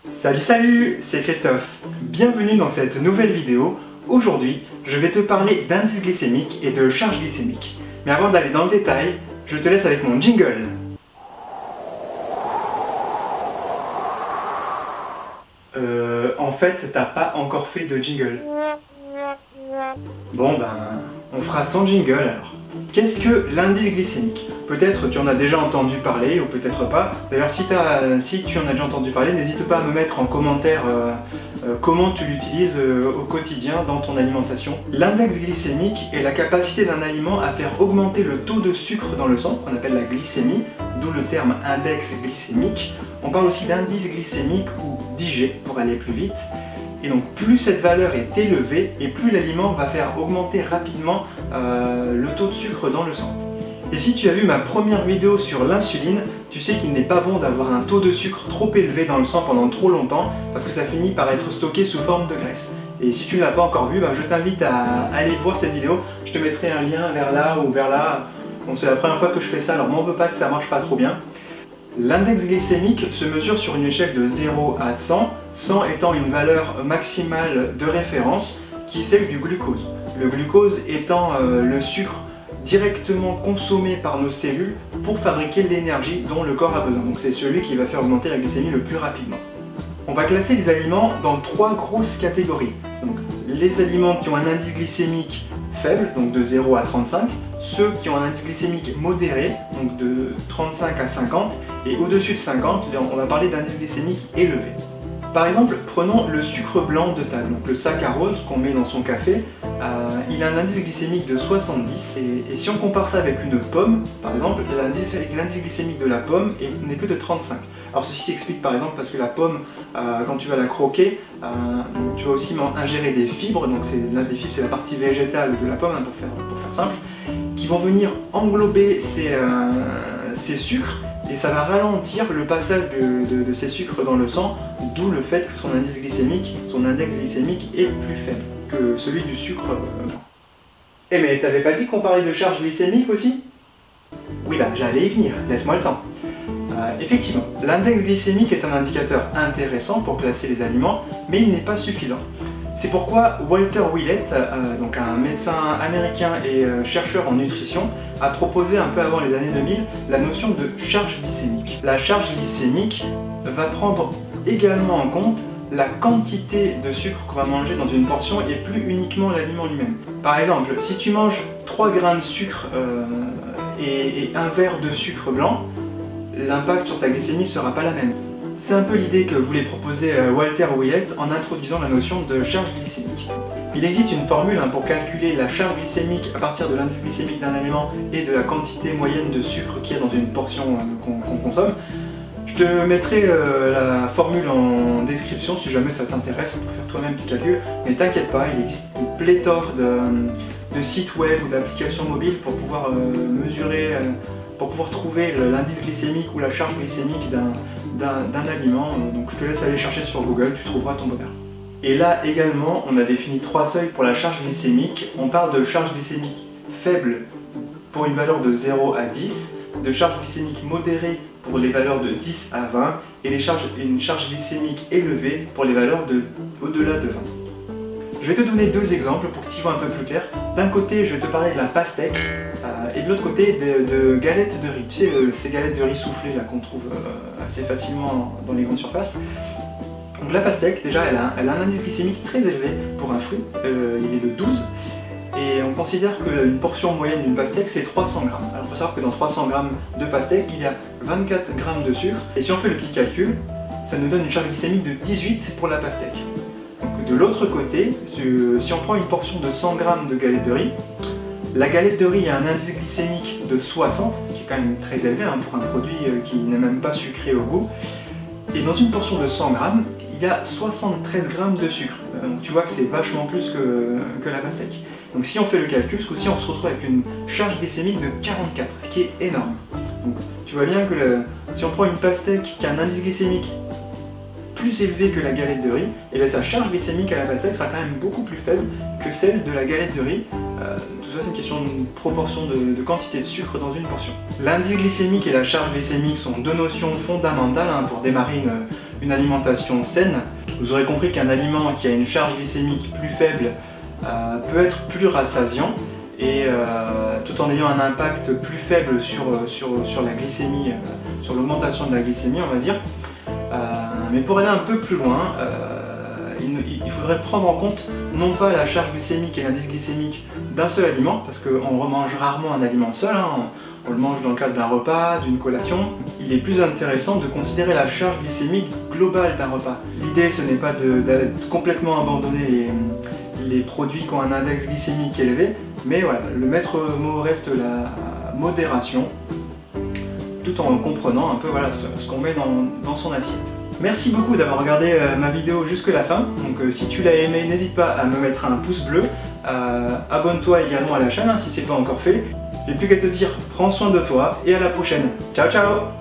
Salut, c'est Christophe. Bienvenue dans cette nouvelle vidéo. Aujourd'hui, je vais te parler d'indice glycémique et de charge glycémique. Mais avant d'aller dans le détail, je te laisse avec mon jingle. En fait, t'as pas encore fait de jingle. Bon ben, on fera sans jingle alors. Qu'est-ce que l'indice glycémique? Peut-être tu en as déjà entendu parler ou peut-être pas. D'ailleurs, si tu en as déjà entendu parler, n'hésite pas à me mettre en commentaire comment tu l'utilises au quotidien dans ton alimentation. L'index glycémique est la capacité d'un aliment à faire augmenter le taux de sucre dans le sang, qu'on appelle la glycémie, d'où le terme index glycémique. On parle aussi d'indice glycémique ou d'IG pour aller plus vite. Et donc plus cette valeur est élevée et plus l'aliment va faire augmenter rapidement le taux de sucre dans le sang. Et si tu as vu ma première vidéo sur l'insuline, tu sais qu'il n'est pas bon d'avoir un taux de sucre trop élevé dans le sang pendant trop longtemps parce que ça finit par être stocké sous forme de graisse. Et si tu ne l'as pas encore vu, je t'invite à aller voir cette vidéo. Je te mettrai un lien vers là ou vers là. Bon, c'est la première fois que je fais ça, alors m'en veux pas si ça marche pas trop bien. L'index glycémique se mesure sur une échelle de 0 à 100, 100 étant une valeur maximale de référence qui est celle du glucose. Le glucose étant le sucre directement consommé par nos cellules pour fabriquer l'énergie dont le corps a besoin. Donc c'est celui qui va faire augmenter la glycémie le plus rapidement. On va classer les aliments dans trois grosses catégories. Donc, les aliments qui ont un indice glycémique faible, donc de 0 à 35, ceux qui ont un indice glycémique modéré, donc de 35 à 50, et au-dessus de 50, on va parler d'indice glycémique élevé. Par exemple, prenons le sucre blanc de table, donc le saccharose qu'on met dans son café, il a un indice glycémique de 70, et si on compare ça avec une pomme, par exemple, l'indice glycémique de la pomme n'est que de 35. Alors ceci s'explique par exemple parce que la pomme, quand tu vas la croquer, tu vas aussi ingérer des fibres, donc des fibres c'est la partie végétale de la pomme, pour faire simple, qui vont venir englober ces sucres, et ça va ralentir le passage de ces sucres dans le sang, d'où le fait que son index glycémique est plus faible que celui du sucre blanc. Eh mais t'avais pas dit qu'on parlait de charge glycémique aussi? Oui j'allais y venir, laisse-moi le temps. Effectivement, l'index glycémique est un indicateur intéressant pour classer les aliments, mais il n'est pas suffisant. C'est pourquoi Walter Willett, donc un médecin américain et chercheur en nutrition, a proposé un peu avant les années 2000 la notion de charge glycémique. La charge glycémique va prendre également en compte la quantité de sucre qu'on va manger dans une portion et plus uniquement l'aliment lui-même. Par exemple, si tu manges 3 grains de sucre et un verre de sucre blanc, l'impact sur ta glycémie ne sera pas la même. C'est un peu l'idée que voulait proposer Walter Willett en introduisant la notion de charge glycémique. Il existe une formule pour calculer la charge glycémique à partir de l'indice glycémique d'un aliment et de la quantité moyenne de sucre qu'il y a dans une portion qu'on consomme. Je te mettrai la formule en description si jamais ça t'intéresse pour faire toi-même tes calculs, mais t'inquiète pas, il existe une pléthore de sites web ou d'applications mobiles pour pouvoir mesurer, pour pouvoir trouver l'indice glycémique ou la charge glycémique d'un aliment. Donc je te laisse aller chercher sur Google, tu trouveras ton bonheur. Et là également, on a défini 3 seuils pour la charge glycémique. On parle de charge glycémique faible pour une valeur de 0 à 10, de charge glycémique modérée pour les valeurs de 10 à 20, et une charge glycémique élevée pour les valeurs au-delà de 20. Je vais te donner 2 exemples pour que tu y vois un peu plus clair. D'un côté, je vais te parler de la pastèque, et de l'autre côté, de galettes de riz. Tu sais, ces galettes de riz soufflées qu'on trouve assez facilement dans les grandes surfaces. Donc la pastèque, déjà, elle a un indice glycémique très élevé pour un fruit, il est de 12, et on considère qu'une portion moyenne d'une pastèque, c'est 300 grammes. Alors il faut savoir que dans 300 grammes de pastèque, il y a 24 grammes de sucre, et si on fait le petit calcul, ça nous donne une charge glycémique de 18 pour la pastèque. Donc de l'autre côté, si on prend une portion de 100 grammes de galettes de riz, la galette de riz a un indice glycémique de 60, ce qui est quand même très élevé pour un produit qui n'est même pas sucré au goût. Et dans une portion de 100 grammes, il y a 73 grammes de sucre. Donc tu vois que c'est vachement plus que la pastèque. Donc si on fait le calcul, ce coup-ci on se retrouve avec une charge glycémique de 44, ce qui est énorme. Donc tu vois bien que si on prend une pastèque qui a un indice glycémique plus élevé que la galette de riz, et bien sa charge glycémique à la pastèque sera quand même beaucoup plus faible que celle de la galette de riz. Tout ça c'est une question de proportion de quantité de sucre dans une portion. L'indice glycémique et la charge glycémique sont deux notions fondamentales pour démarrer une alimentation saine. Vous aurez compris qu'un aliment qui a une charge glycémique plus faible peut être plus rassasiant et tout en ayant un impact plus faible sur la glycémie, sur l'augmentation de la glycémie on va dire. Mais pour aller un peu plus loin, il faudrait prendre en compte non pas la charge glycémique et l'indice glycémique d'un seul aliment, parce qu'on mange rarement un aliment seul, hein, on le mange dans le cadre d'un repas, d'une collation. Il est plus intéressant de considérer la charge glycémique globale d'un repas. L'idée ce n'est pas d'aller complètement abandonner les produits qui ont un index glycémique élevé, mais voilà, le maître mot reste la modération, tout en comprenant un peu voilà, ce qu'on met dans son assiette. Merci beaucoup d'avoir regardé ma vidéo jusqu'à la fin. Donc si tu l'as aimé, n'hésite pas à me mettre un pouce bleu. Abonne-toi également à la chaîne hein, si ce n'est pas encore fait. J'ai plus qu'à te dire, prends soin de toi et à la prochaine. Ciao ciao.